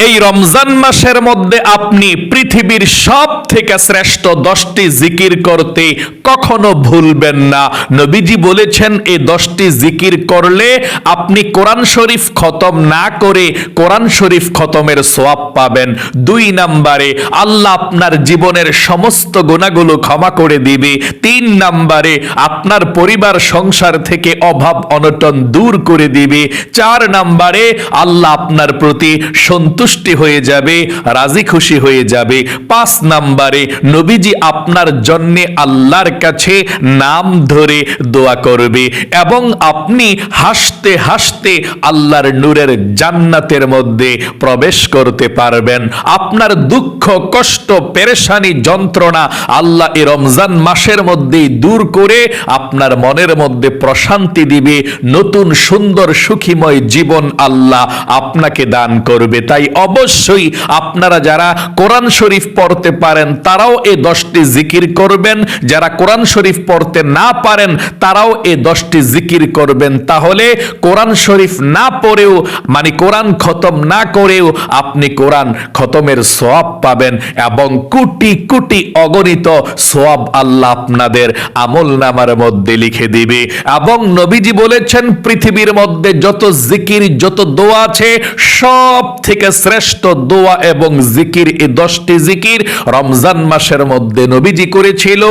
এই রমজান মাসের মধ্যে আপনি পৃথিবীর সব থেকে শ্রেষ্ঠ 10টি জিকির করতে কখনো ভুলবেন না। নবীজি বলেছেন এই 10টি জিকির করলে আপনি কোরআন শরীফ খতম না করে কোরআন শরীফ খতমের সওয়াব পাবেন। 2 নম্বরে আল্লাহ আপনার জীবনের সমস্ত গুনাহগুলো ক্ষমা করে দিবে। 3 নম্বরে আপনার পরিবার সংসার থেকে অভাব অনটন দূর করে দিবে। 4 নম্বরে আল্লাহ আপনার প্রতি সন্তুষ্টি হয়ে যাবে, রাজি খুশি হয়ে যাবে। 5 নম্বরে নবীজি আপনার জন্য আল্লাহর কাছে নাম ধরে দোয়া করবে এবং আপনি হাসতে হাসতে আল্লাহর নূরের জান্নাতের মধ্যে প্রবেশ করতে পারবেন। আপনার দুঃখ কষ্ট পেরেশানি যন্ত্রণা আল্লাহ এই রমজান মাসের মধ্যেই দূর করে আপনার মনের মধ্যে প্রশান্তি দিবে। নতুন সুন্দর সুখীময় জীবন আল্লাহ আপনাকে দান করবে। তাই অবশ্যই আপনারা যারা কোরআন শরীফ পড়তে পারেন তারাও এই 10টি জিকির করবেন, যারা কোরআন শরীফ পড়তে না পারেন তারাও এই 10টি জিকির করবেন। তাহলে কোরআন শরীফ না পড়েও মানে কোরআন খতম না করেও আপনি কোরআন খতমের সওয়াব পাবেন এবং কোটি কোটি অগণিত সওয়াব আল্লাহ আপনাদের আমলনামার মধ্যে লিখে দিবে। এবং নবীজি বলেছেন পৃথিবীর মধ্যে যত জিকির যত দোয়া আছে সব থেকে শ্রেষ্ঠ দোয়া এবং জিকির এই 10টি জিকির রমজান মাসের মধ্যে নবীজি করেছিল,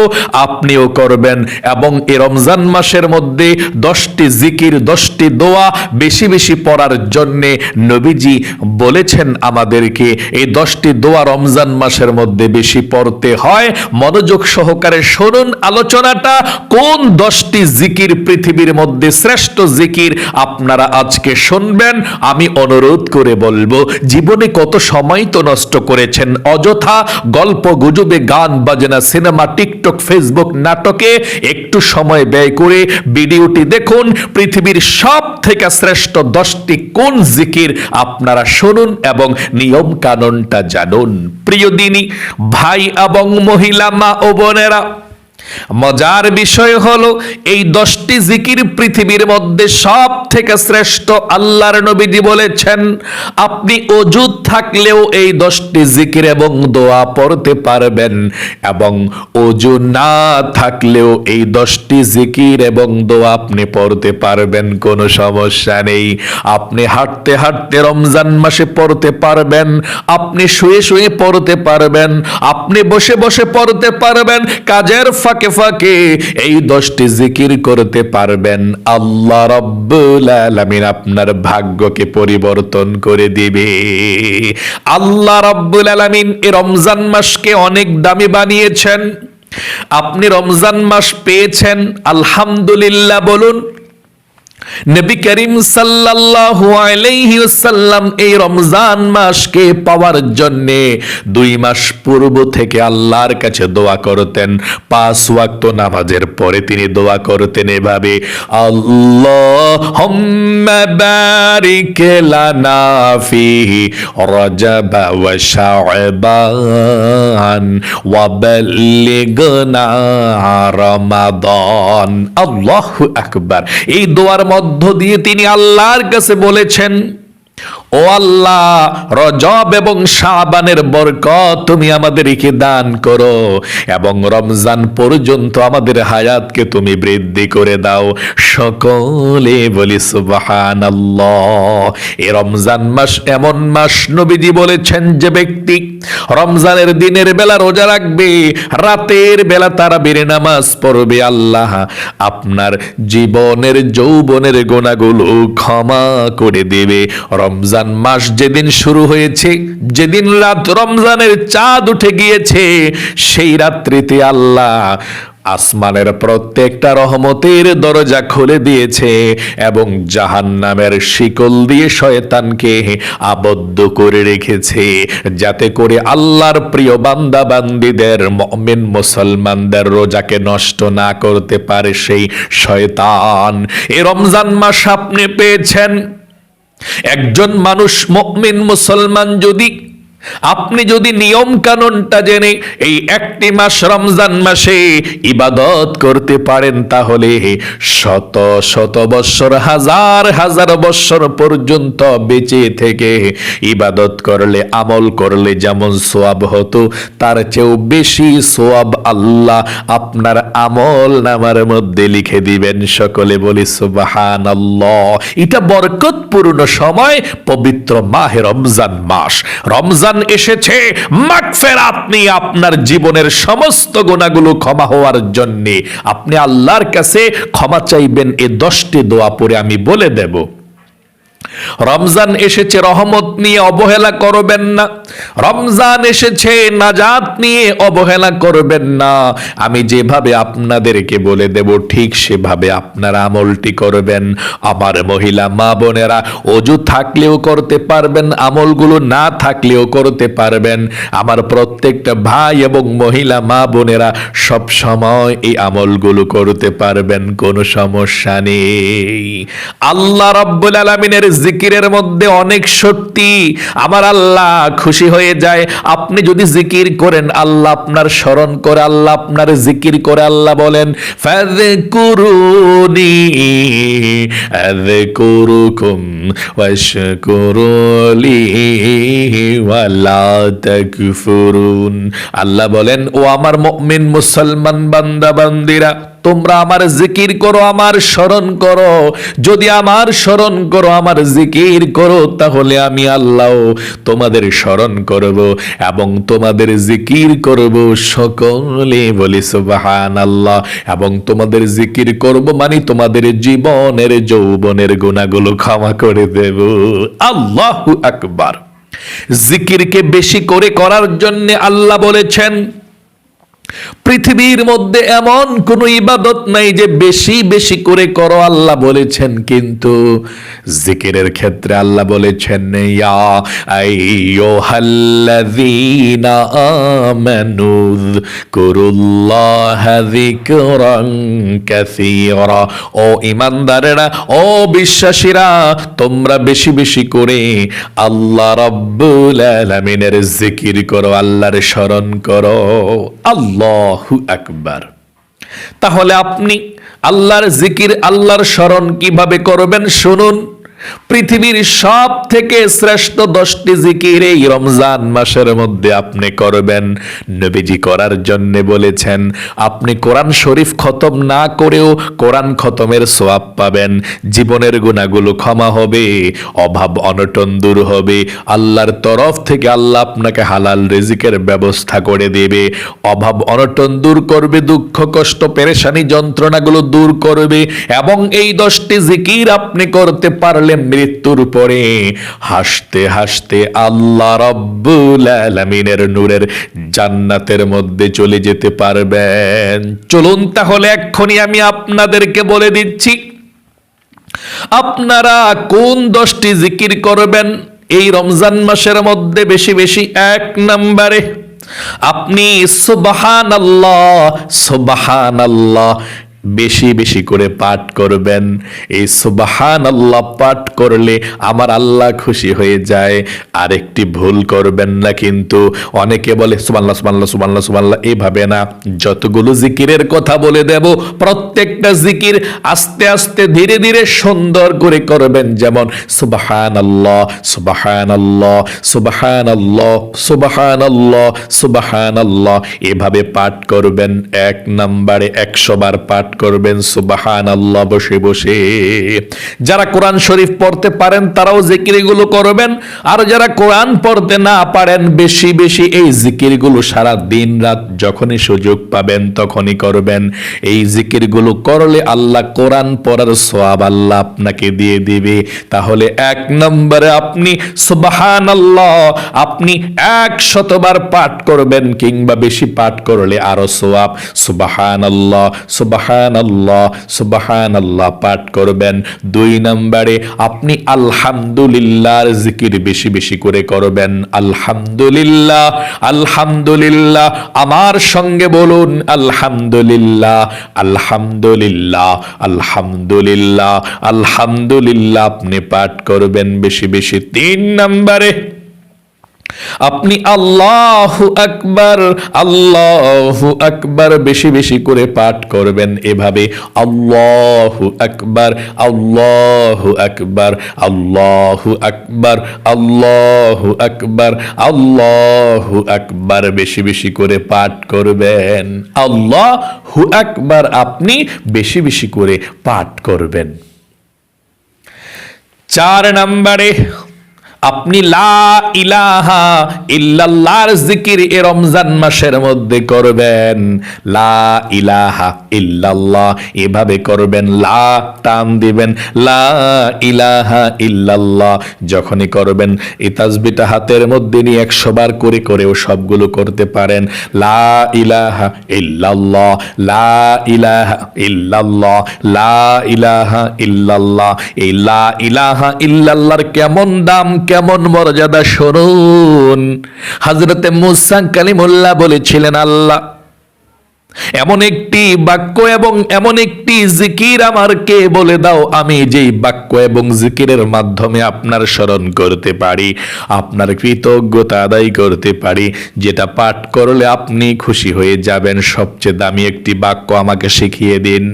আপনিও করবেন। এবং এই রমজান মাসের মধ্যে 10টি জিকির 10টি দোয়া বেশি বেশি পড়ার জন্য নবীজি বলেছেন আমাদেরকে এই 10টি দোয়া রমজান মাসের মধ্যে বেশি পড়তে হয়। মনোযোগ সহকারে শুনুন আলোচনাটা। কোন 10টি জিকির পৃথিবীর মধ্যে শ্রেষ্ঠ জিকির আপনারা আজকে শুনবেন। আমি অনুরোধ করে বলবো, জীবনে কত সময় তো নষ্ট করেছেন অযথা গল্প গুজবে, গান বাজনা, সিনেমা, টিকটক, ফেসবুক, নাটকে একটু সময় ব্যয় করে ভিডিওটি দেখুন। পৃথিবীর সব থেকে শ্রেষ্ঠ 10টি কোন জিকির আপনারা শুনুন এবং নিয়ম কানুনটা জানুন। প্রিয় দিনী ভাই এবং মহিলা মা ও বোনেরা, মজার বিষয় হলো এই 10টি জিকির পৃথিবীর মধ্যে সব থেকে শ্রেষ্ঠ। আল্লাহর নবীজি বলেছেন আপনি ওযু থাকলেও এই 10টি জিকির এবং দোয়া পড়তে পারবেন এবং ওযু না থাকলেও এই 10টি জিকির এবং দোয়া আপনি পড়তে পারবেন, কোনো সমস্যা নেই। আপনি হাঁটতে হাঁটতে রমজান মাসে পড়তে পারবেন, আপনি শুয়ে শুয়ে পড়তে পারবেন, আপনি বসে বসে পড়তে পারবেন, কাজের ফাঁকে ফাঁকে এই 10টি জিকির করতে পারবেন। আল্লাহ রাব্বুল আলামিন আপনার ভাগ্যকে পরিবর্তন করে দিবে। আল্লাহ রাব্বুল আলামিন এই রমজান মাসকে অনেক দামি বানিয়েছেন। আপনি রমজান মাস পেয়েছেন, আলহামদুলিল্লাহ বলুন। নবী করিম সাল্লাল্লাহু আলাইহি ওয়াসাল্লাম এই রমজান মাসকে পাওয়ার জন্য 2 মাস পূর্ব থেকে আল্লাহর কাছে দোয়া করতেন। 5 ওয়াক্ত নামাজের পরে তিনি দোয়া করতেন এভাবে, আল্লাহুম্মা বারিক লানা ফিহি রজব ওয়া শাবান ওয়া বাল্লিগনা রমাদান। আল্লাহু আকবার। এই দোয়ার মধ্য দিয়ে তিনি আল্লাহর কাছে বলেছেন, ও আল্লাহ, রজব এবং শাবানের বরকত তুমি আমাদেরকে দান করো এবং রমজান পর্যন্ত আমাদের হায়াতকে তুমি বৃদ্ধি করে দাও। সকলে বলি সুবহানাল্লাহ। এই রমজান মাস এমন মাস, নবীজি বলেছেন যে ব্যক্তি রমজানের দিনের বেলা রোজা রাখবে, রাতের বেলা তারাবির নামাজ পড়বে, আল্লাহ আপনার জীবনের যৌবনের গুনাহগুলো ক্ষমা করে দেবে। রমজান মাস যেদিন শুরু হয়েছে, যেদিন রাত রমজানের চাঁদ উঠে গিয়েছে, সেই রাত্রিতে আল্লাহ আসমানের প্রত্যেকটা রহমতের দরজা খুলে দিয়েছে এবং জাহান্নামের শিকল দিয়ে শয়তানকে আবদ্ধ করে রেখেছে, যাতে করে আল্লাহর প্রিয় বান্দা বান্দীদের, মুমিন মুসলমানদের রোজাকে নষ্ট না করতে পারে সেই শয়তান। এই রমজান মাস আপনি পেয়েছেন। একজন মানুষ মুমিন মুসলমান যদি আপনি যদি নিয়ম কানুনটা জেনে এই একটি মাস রমজান মাসে ইবাদত করতে পারেন, তাহলে শত শত বৎসর, হাজার হাজার বৎসর পর্যন্ত বেঁচে থেকে ইবাদত করলে, আমল করলে যেমন সওয়াব হতো, তার চেয়েও বেশি সওয়াব আল্লাহ আপনার আমল নামার মধ্যে লিখে দিবেন। সকলে বলি সুবহানাল্লাহ। এটা বরকতপূর্ণ সময়, পবিত্র মাহে রমজান মাস। রমজান এসেছে মাগফিরাত নিয়ে, আপনার জীবনের সমস্ত গুনাহগুলো ক্ষমা হওয়ার জন্য আপনি আল্লাহর কাছে ক্ষমা চাইবেন। এই 10টি দোয়া পড়ে আমি বলে দেব। রমজান এসেছে রহমত নিয়ে, অবহেলা করবেন না। রমজান এসেছে নাজাত নিয়ে, অবহেলা করবেন না। আমি যেভাবে আপনাদেরকে বলে দেব ঠিক সেভাবে আপনারা আমলটি করবেন। আমার মহিলা মা বোনেরা অজু থাকলেও করতে পারবেন, আমলগুলো না থাকলেও করতে পারবেন। আমার প্রত্যেকটা ভাই এবং মহিলা মা বোনেরা সব সময় এই আমলগুলো করতে পারবেন, কোনো সমস্যা নেই। আল্লাহ রাব্বুল আলামিনের জিকিরের মধ্যে অনেক শক্তি। আমার আল্লাহ খুশি হয়ে যায়। আপনি যদি জিকির করেন, আল্লাহ আপনার স্মরণ করে, আল্লাহ আপনার জিকির করে। আল্লাহ বলেন ফাযকুরুনি আযকুরুকুম ওয়াশকুরুলি ওয়ালা তাকফুরুন। আল্লাহ বলেন, ও আমার মুমিন মুসলমান বান্দা বান্দিরা, তোমরা আমার জিকির করো, আমার স্মরণ করো। যদি আমার স্মরণ করো, আমার জিকির করো, তাহলে আমি আল্লাহ তোমাদের স্মরণ করব এবং তোমাদের জিকির করব। সকলে বলি সুবহানাল্লাহ। এবং তোমাদের জিকির করব মানে তোমাদের জীবনের যৌবনের গুনাহগুলো ক্ষমা করে দেব। আল্লাহু আকবার। জিকিরকে বেশি করে করার জন্য আল্লাহ বলেছেন, পৃথিবীর মধ্যে এমন কোন ইবাদত নাই যে বেশি বেশি করে করো, আল্লাহ বলেছেন। কিন্তু জিকিরের ক্ষেত্রে আল্লাহ বলেছেন, ইয়া আইয়ুহাল্লাযীনা আমানু যকুরুল্লাহা যিকরান কাসীরা। ও ঈমানদারেরা, ও বিশ্বাসীরা, তোমরা বেশি বেশি করে আল্লাহ রাব্বুল আলামিনের জিকির করো, আল্লাহর স্মরণ করো। আল্লাহু আকবার। তাহলে আপনি আল্লাহর জিকির, আল্লাহর স্মরণ কিভাবে করবেন শুনুন। পৃথিবীর সব থেকে শ্রেষ্ঠ 10টি জিকির এই রমজান মাসের মধ্যে আপনি করবেন। নবীজি করার জন্য বলেছেন, আপনি কোরআন শরীফ খতম না করেও কোরআন খতমের সওয়াব পাবেন। জীবনের গুনাহগুলো ক্ষমা হবে, অভাব অনটন দূর হবে। আল্লাহর তরফ থেকে আল্লাহ আপনাকে হালাল রিজিকের ব্যবস্থা করে দেবে, অভাব অনটন দূর করবে, দুঃখ কষ্ট পেরেশানি যন্ত্রণাগুলো দূর করবে। এবং এই 10টি জিকির আপনি করতে পারলে মৃত্যুর পরে হাসতে হাসতে আল্লাহ রাব্বুল আলামিনের নূরের জান্নাতের মধ্যে চলে যেতে পারবেন। চলুন তাহলে এক্ষুনি আমি আপনাদেরকে বলে দিচ্ছি, আপনারা কোন 10টি জিকির করবেন এই রমজান মাসের মধ্যে বেশি বেশি। 1 নম্বরে আপনি সুবহানাল্লাহ সুবহানাল্লাহ বেশি বেশি করে পাঠ করবেন। এই সুবহানাল্লাহ পাঠ করলে আমার আল্লাহ খুশি হয়ে যায়। আরেকটি ভুল করবেন না কিন্তু, অনেকে বলে সুবহানাল্লাহ সুবহানাল্লাহ সুবহানাল্লাহ সুবহানাল্লাহ, এভাবে না। যতগুলো জিকিরের কথা বলে দেব প্রত্যেকটা জিকির আস্তে আস্তে ধীরে ধীরে সুন্দর করে করবেন। যেমন সুবহানাল্লাহ সুবহানাল্লাহ সুবহানাল্লাহ সুবহানাল্লাহ সুবহানাল্লাহ, এভাবে পাঠ করবেন। 1 নম্বরে 100 বার পাঠ করবেন সুবহানাল্লাহ বসে বসে। যারা কোরআন শরীফ পড়তে পারেন তারাও জিকিরগুলো করবেন, আর যারা কোরআন পড়তে না পারেন বেশি বেশি এই জিকিরগুলো সারা দিন রাত যখনই সুযোগ পাবেন তখনই করবেন। এই জিকিরগুলো করলে আল্লাহ কোরআন পড়ার সওয়াব আল্লাহ আপনাকে দিয়ে দিবে। তাহলে 1 নম্বরে আপনি সুবহানাল্লাহ আপনি 100 বার পাঠ করবেন, কিংবা বেশি পাঠ করলে আরো সওয়াব। সুবহানাল্লাহ সুবহানাল্লাহ সুবহানাল্লাহ পাঠ করবেন। 2 নম্বরে আপনি আলহামদুলিল্লাহর জিকির বেশি বেশি করে করবেন। আলহামদুলিল্লাহ আলহামদুলিল্লাহ, আমার সঙ্গে বলুন আলহামদুলিল্লাহ আলহামদুলিল্লাহ আলহামদুলিল্লাহ আলহামদুলিল্লাহ আপনি পাঠ করবেন বেশি বেশি। 3 নম্বরে আপনি আল্লাহু আকবার, আল্লাহু আকবার বেশি বেশি করে পাঠ করবেন এভাবে, আল্লাহু আকবার, আল্লাহু আকবার, আল্লাহু আকবার, আল্লাহু আকবার, আল্লাহু আকবার বেশি বেশি করে পাঠ করবেন। আল্লাহু আকবার আপনি বেশি বেশি করে পাঠ করবেন। 4 নম্বরে আপনি লা ইলাহা ইল্লাল্লাহর জিকির এ রমজান মাসের মধ্যে করবেন। লা ইলাহা ইল্লাল্লাহ এভাবে করবেন, লা টান দিবেন, লা ইলাহা ইল্লাল্লাহ। যখনই করবেন এই তাসবিহটা হাতের মধ্যে নিয়ে 100 বার করে করেও সবগুলো করতে পারেন। লা ইলাহা ইল্লাল্লাহ, লা ইলাহা ইল্লাল্লাহ, লা ইলাহা ইল্লাল্লাহ। এই লা ইলাহা ইল্লাল্লাহর কেমন দাম, কেমন মর্যাদা শুনুন। হযরতে মুসা কালিমুল্লাহ বলেছিলেন, আল্লাহ এমন একটি বাক্য এবং এমন একটি জিকির আমাকে বলে দাও, আমি যেই বাক্য এবং জিকিরের মাধ্যমে আপনার স্মরণ করতে পারি, আপনার কৃতজ্ঞতা আদায় করতে পারি, যেটা পাঠ করলে আপনি খুশি হয়ে যাবেন। সবচেয়ে দামি একটি বাক্য আমাকে শিখিয়ে দিন।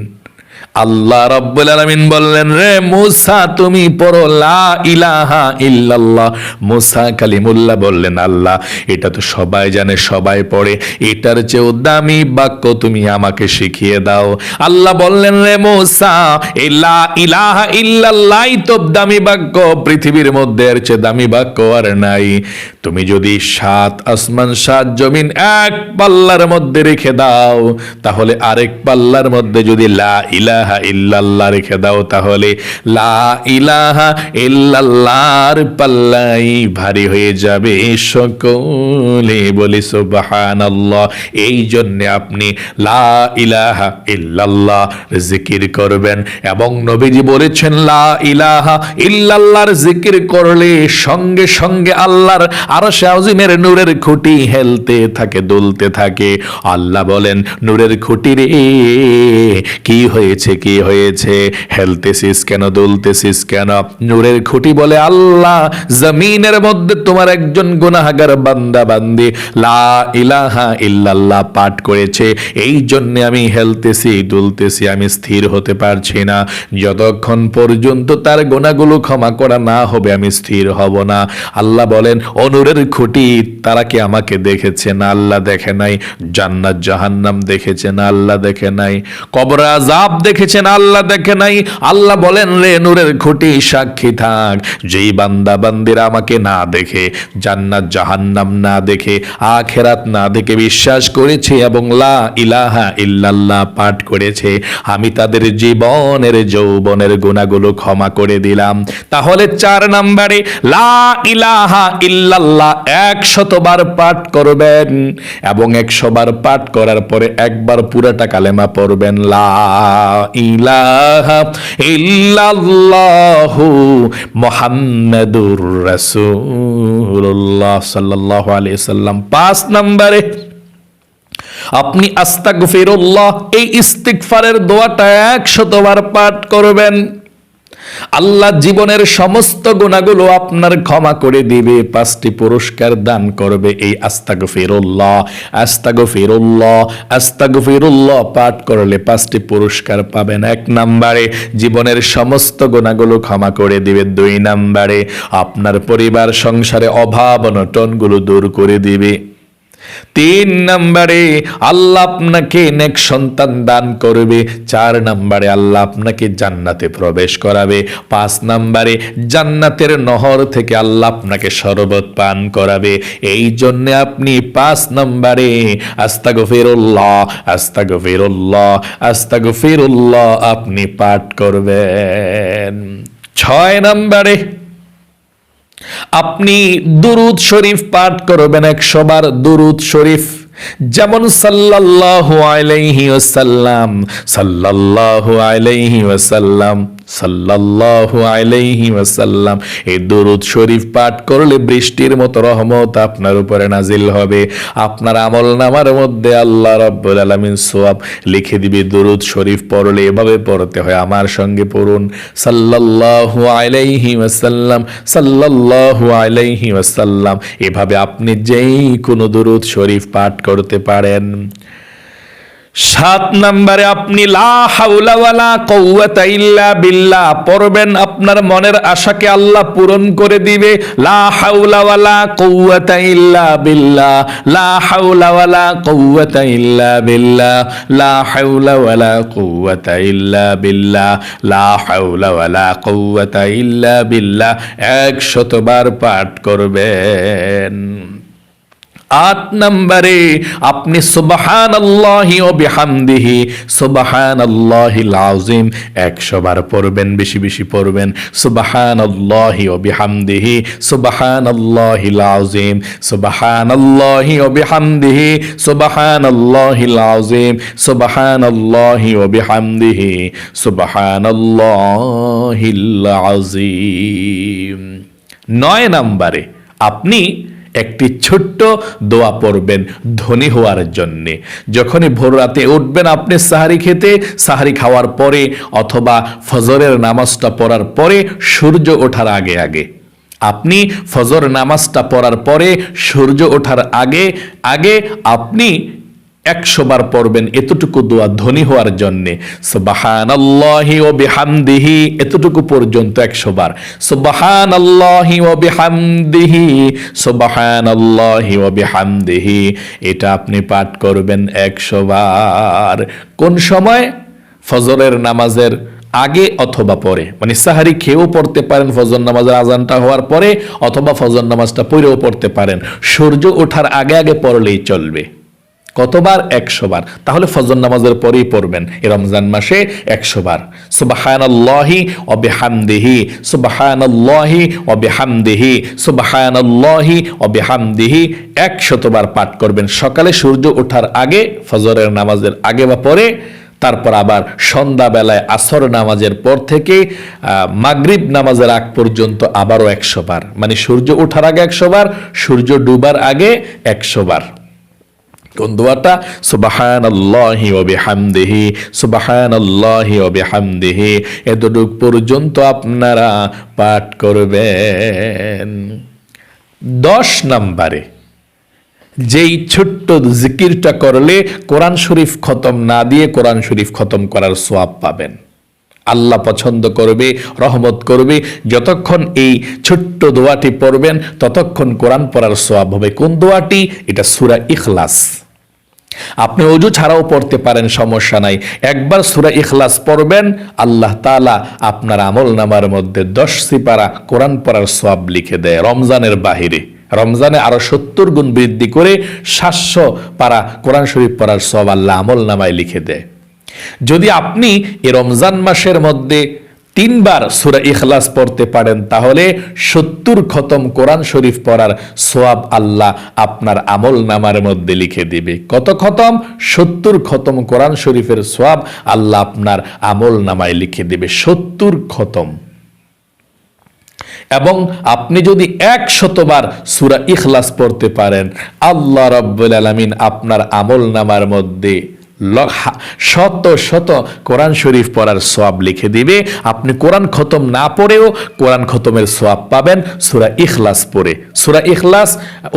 আল্লাহ রাব্বুল আলামিন বললেন, রে মুসা তুমি পড়ো লা ইলাহা ইল্লাল্লাহ। মুসা কালিমুল্লাহ বললেন, আল্লাহ এটা তো সবাই জানে, সবাই পড়ে, এটার চেয়েও দামি বাক্য তুমি আমাকে শিখিয়ে দাও। আল্লাহ বললেন, রে মুসা এই লা ইলাহা ইল্লাল্লাহই তো দামি বাক্য, পৃথিবীর মধ্যে এর চেয়ে দামি বাক্য আর নাই। তুমি যদি 7 আসমান 7 জমিন এক পাল্লার মধ্যে রেখে দাও, তাহলে আরেক পাল্লার মধ্যে যদি লা ইলাহা ইল্লাল্লাহ রেখে দাও, তাহলে লা ইলাহা ইল্লাল্লাহর পাল্লাই ভারী হয়ে যাবে। সকলে বলি সুবহানাল্লাহ। এই জন্য আপনি লা ইলাহা ইল্লাল্লাহ জিকির করবেন। এবং নবীজি বলেছেন, লা ইলাহা ইল্লাল্লাহর জিকির করলে সঙ্গে সঙ্গে আল্লাহর আরশে আজিমের নূরের খুঁটি হেলতে থাকে, দুলতে থাকে। আল্লাহ বলেন, নূরের খুঁটি রে কি হয়েছে, কি হয়েছে, হেলতেছিস কেন, দুলতেছিস কেন? নূরের খুঁটি বলে, আল্লাহ জমিনের মধ্যে তোমার একজন গুনাহগার বান্দা বান্দি লা ইলাহা ইল্লাল্লাহ পাঠ করেছে, এই জন্য আমি হেলতেছি, দুলতেছি, আমি স্থির হতে পারছি না। যতক্ষণ পর্যন্ত তার গুনাহগুলো ক্ষমা করা না হবে আমি স্থির হব না। আল্লাহ বলেন, নূরের খুঁটি তারা কি আমাকে দেখেছে? না, আল্লাহ দেখে নাই। জান্নাত জাহান্নাম দেখেছে? না, আল্লাহ দেখে নাই। কবর আযাব দেখেছেন? আল্লাহ দেখে নাই। আল্লাহ বলেন, রে নূরের খুঁটি সাক্ষী থাক, যেই বান্দা বান্দিরা আমাকে না দেখে, জান্নাত জাহান্নাম না দেখে, আখিরাত না দেখে বিশ্বাস করেছে এবং লা ইলাহা ইল্লাল্লাহ পাঠ করেছে, আমি তাদের জীবনের যৌবনের গুনাহগুলো ক্ষমা করে দিলাম। তাহলে 4 নম্বরে লা ইলাহা ইল্লাল্লাহ 100 বার পাঠ করবেন এবং 100 বার পাঠ করার পরে একবার পুরাটা কালেমা পড়বেন, লা ইলাহা ইল্লাল্লাহু মুহাম্মাদুর রাসূলুল্লাহ সাল্লাল্লাহু আলাইহি সাল্লাম। 5 নম্বরে আপনি আস্তাগফিরুল্লাহ এই ইস্তিগফারের দোয়াটা 100 বার পাঠ করবেন। আল্লাহ জীবনের সমস্ত গুনাহগুলো আপনার ক্ষমা করে দিবে, 5টি পুরস্কার দান করবে। এই আস্তাগফিরুল্লাহ, আস্তাগফিরুল্লাহ, আস্তাগফিরুল্লাহ পাঠ করলে 5টি পুরস্কার পাবেন। 1 নম্বরে জীবনের সমস্ত গুনাহগুলো ক্ষমা করে দিবে। 2 নম্বরে আপনার পরিবার সংসারে অভাব অনটনগুলো দূর করে দিবে। 3 নম্বরে আল্লাহ আপনাকে নেক সন্তান দান করবে। 4 নম্বরে আল্লাহ আপনাকে জান্নাতে প্রবেশ করাবে। 5 নম্বরে জান্নাতের নহর থেকে আল্লাহ আপনাকে শরবত পান করাবে। এই জন্য আপনি 5 নম্বরে আস্তাগফিরুল্লাহ, আস্তাগফিরুল্লাহ, আস্তাগফিরুল্লাহ আপনি পাঠ করবেন। 6 নম্বরে আপনি দুরুদ শরীফ পাঠ করবেন 100 বার দুরুদ শরীফ। যেমন সাল্লাল্লাহু আলাইহি ওয়াসাল্লাম, সাল্লাল্লাহু আলাইহি ওয়াসাল্লাম, সাল্লাল্লাহু আলাইহি ওয়াসাল্লাম। এই দরুদ শরীফ পাঠ করলে বৃষ্টির মতো রহমত আপনার উপরে নাজিল হবে। আপনার আমলনামার মধ্যে আল্লাহ রাব্বুল আলামিন সওয়াব লিখে দিবে। দরুদ শরীফ পড়লে এভাবে পড়তে হয়, আমার সঙ্গে পড়ুন, সাল্লাল্লাহু আলাইহি ওয়াসাল্লাম, সাল্লাল্লাহু আলাইহি ওয়াসাল্লাম। এভাবে আপনি যেই কোনো দরুদ শরীফ পাঠ করতে পারেন। 7 নম্বরে আপনি লা হাওলা ওয়ালা কুওয়াতা ইল্লা বিল্লাহ পড়বেন। আপনার মনের আশাকে আল্লাহ পূরণ করে দিবে। লা হাওলা ওয়ালা কুওয়াতা ইল্লা বিল্লাহ, লা হাওলা ওয়ালা কুওয়াতা ইল্লা বিল্লাহ, লা হাওলা ওয়ালা কুওয়াতা ইল্লা বিল্লাহ, লা হাওলা ওয়ালা কুওয়াতা ইল্লা বিল্লাহ 100 বার পাঠ করবেন। 8 নম্বরে আপনি সুবহানাল্লাহি ওয়া বিহামদিহি, সুবহানাল্লাহিল আযীম 100 বার পড়বেন, বেশি বেশি পড়বেন। সুবহানাল্লাহি ওয়া বিহামদিহি, সুবহানাল্লাহিল আযীম, সুবহানাল্লাহি ওয়া বিহামদিহি, সুবহানাল্লাহিল আযীম, সুবহানাল্লাহি ওয়া বিহামদিহি, সুবহানাল্লাহিল আযীম। 9 নম্বরে আপনি একটি ছোট্ট দোয়া পড়বেন ধনী হওয়ার জন্যে। যখনই ভোর রাতে উঠবেন আপনি সাহারি খেতে, সাহারি খাওয়ার পরে অথবা ফজরের নামাজটা পড়ার পরে সূর্য ওঠার আগে আগে, আপনি ফজর নামাজটা পড়ার পরে সূর্য ওঠার আগে আগে আপনি 100 বার পড়বেন এতটুকু দোয়া ধনী হওয়ার জন্যে। সুবহানাল্লাহি ওয়া বিহামদিহি এতটুকু পর্যন্ত 100 বার। সুবহানাল্লাহি ওয়া বিহামদিহি, সুবহানাল্লাহি ওয়া বিহামদিহি এটা আপনি পাঠ করবেন 100 বার। কোন সময়? ফজরের নামাজের আগে অথবা পরে, মানে সাহারি খেয়েও পড়তে পারেন ফজর নামাজের আজানটা হওয়ার পরে, অথবা ফজর নামাজটা পড়েও পড়তে পারেন। সূর্য ওঠার আগে আগে পড়লেই চলবে। কতবার? 100 বার। তাহলে ফজর নামাজের পরেই পড়বেন এই রমজান মাসে 100 বার। সুবহানাল্লাহি ওয়া বিহামদিহি, সুবহানাল্লাহি ওয়া বিহামদিহি, সুবহানাল্লাহি ওয়া বিহামদিহি 100 বার পাঠ করবেন সকালে সূর্য ওঠার আগে, ফজরের নামাজের আগে বা পরে, তারপর আবার সন্ধ্যাবেলায় আসর নামাজের পর থেকে মাগরিব নামাজের আগ পর্যন্ত আবারও 100 বার। মানে সূর্য ওঠার আগে 100 বার, সূর্য ডুবার আগে 100 বার। কোন দোয়াটা? সুবহানাল্লাহি ওয়া বিহামদিহি, সুবহানাল্লাহি ওয়া বিহামদিহি এতটুক পর্যন্ত আপনারা পাঠ করবেন। 10 নম্বরে যেই ছোট্ট জিকিরটা করলে কোরআন শরীফ খতম না দিয়ে কোরআন শরীফ খতম করার সওয়াব পাবেন। আল্লাহ পছন্দ করবে, রহমত করবে। যতক্ষণ এই ছোট্ট দোয়াটি পড়বেন ততক্ষণ কোরআন পড়ার সওয়াব হবে। কোন দোয়াটি? এটা সূরা ইখলাস। আপনি ওযু ছাড়াও পড়তে পারেন, সমস্যা নাই। একবার সূরা ইখলাস পড়বেন, আল্লাহ তাআলা আপনার আমলনামার মধ্যে 10 সিপারা কোরআন পড়ার সওয়াব লিখে দেয় রমজানের বাহিরে। রমজানে আরো 70 গুণ বৃদ্ধি করে 700 পারা কোরআন শরীফ পড়ার সওয়াব আল্লাহ আমলনামায় লিখে দেয়। যদি আপনি এই রমজান মাসের মধ্যে 3 বার সূরা ইখলাস পড়তে পারেন তাহলে 70 খতম কোরআন শরীফ পড়ার সওয়াব আল্লাহ আপনার আমলনামার মধ্যে লিখে দিবে। কত খতম? 70 খতম কোরআন শরীফের সওয়াব আল্লাহ আপনার আমলনামায় লিখে দিবে। 70 খতম। এবং আপনি যদি 100 বার সূরা ইখলাস পড়তে পারেন, আল্লাহ রাব্বুল আলামিন আপনার আমলনামার মধ্যে শত শত কোরআন শরীফ পড়ার সওয়াব লিখে দিবে। আপনি কোরআন খতম না পড়েও কোরআন খতমের সওয়াব পাবেন সূরা ইখলাস পড়ে। সূরা ইখলাস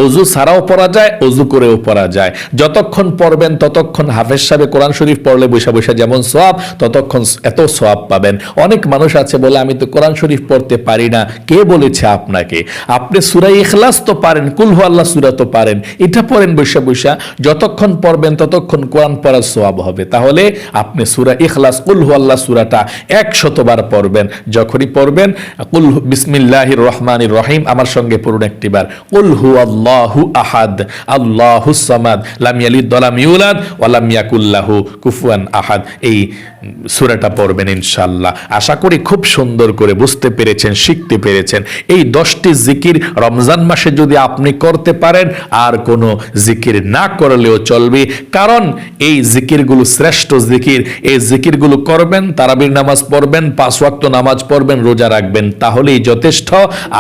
ওযু ছাড়াও পড়া যায়, ওযু করেও পড়া যায়। যতক্ষণ পড়বেন ততক্ষণ হাফেজ সাহেব কোরআন শরীফ পড়লে বৈশা বৈশা যেমন সওয়াব, ততক্ষণ এত সওয়াব পাবেন। অনেক মানুষ আছে বলে আমি তো কোরআন শরীফ পড়তে পারি না। কে বলেছে আপনাকে? আপনি সূরা ইখলাস তো পারেন, কুল হু আল্লাহ সূরা তো পারেন, এটা পড়েন বৈশা বৈশা। যতক্ষণ পড়বেন ততক্ষণ কোরআন পড়ার সওয়াব হবে। তাহলে আপনি সূরা ইখলাস কুল হু আল্লাহ সূরাটা 100 বার পড়বেন। যখনই পড়বেন কুল বিসমিল্লাহির রহমানির রহিম আমার সঙ্গে পড়ুন একটিবার। কুল হু আল্লাহু আহাদ আল্লাহুস সামাদ লাম ইয়ালিদ ওয়া লাম ইউলাদ ওয়া লাম ইয়াকুল লাহু কুফুয়ান আহাদ। এই সূরাটা পড়বেন ইনশাআল্লাহ। আশা করি খুব সুন্দর করে বুঝতে পেরেছেন, শিখতে পেরেছেন। এই 10টি জিকির রমজান মাসে যদি আপনি করতে পারেন আর কোনো জিকির না করলেও চলবে, কারণ এই জিকিরগুলো শ্রেষ্ঠ জিকির। এই জিকিরগুলো করবেন, তারাবির নামাজ পড়বেন, 5 ওয়াক্ত নামাজ পড়বেন, রোজা রাখবেন, তাহলেই যথেষ্ট।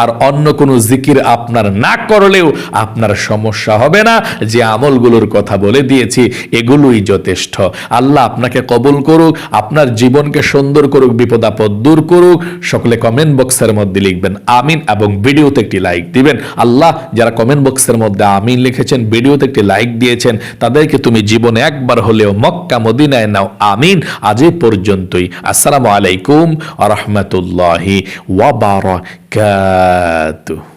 আর অন্য কোনো জিকির আপনার না করলেও আপনার সমস্যা হবে না। যে আমলগুলোর কথা বলে দিয়েছি এগুলোই যথেষ্ট। আল্লাহ আপনাকে কবুল করুক, আপনার জীবনকে সুন্দর করুক, বিপদ আপদ দূর করুক। সকলে কমেন্ট বক্সের মধ্যে লিখবেন আমিন এবং ভিডিওতে একটি লাইক দিবেন। আল্লাহ যারা কমেন্ট বক্সের মধ্যে আমিন লিখেছেন, ভিডিওতে একটি লাইক দিয়েছেন, তাদেরকে তুমি জীবনে একবার হলেও মক্কা মদিনায় নাও, আমিন। আজ এই পর্যন্তই। আসসালামু আলাইকুম ওয়া রাহমাতুল্লাহি ওয়া বারাকাতুহু।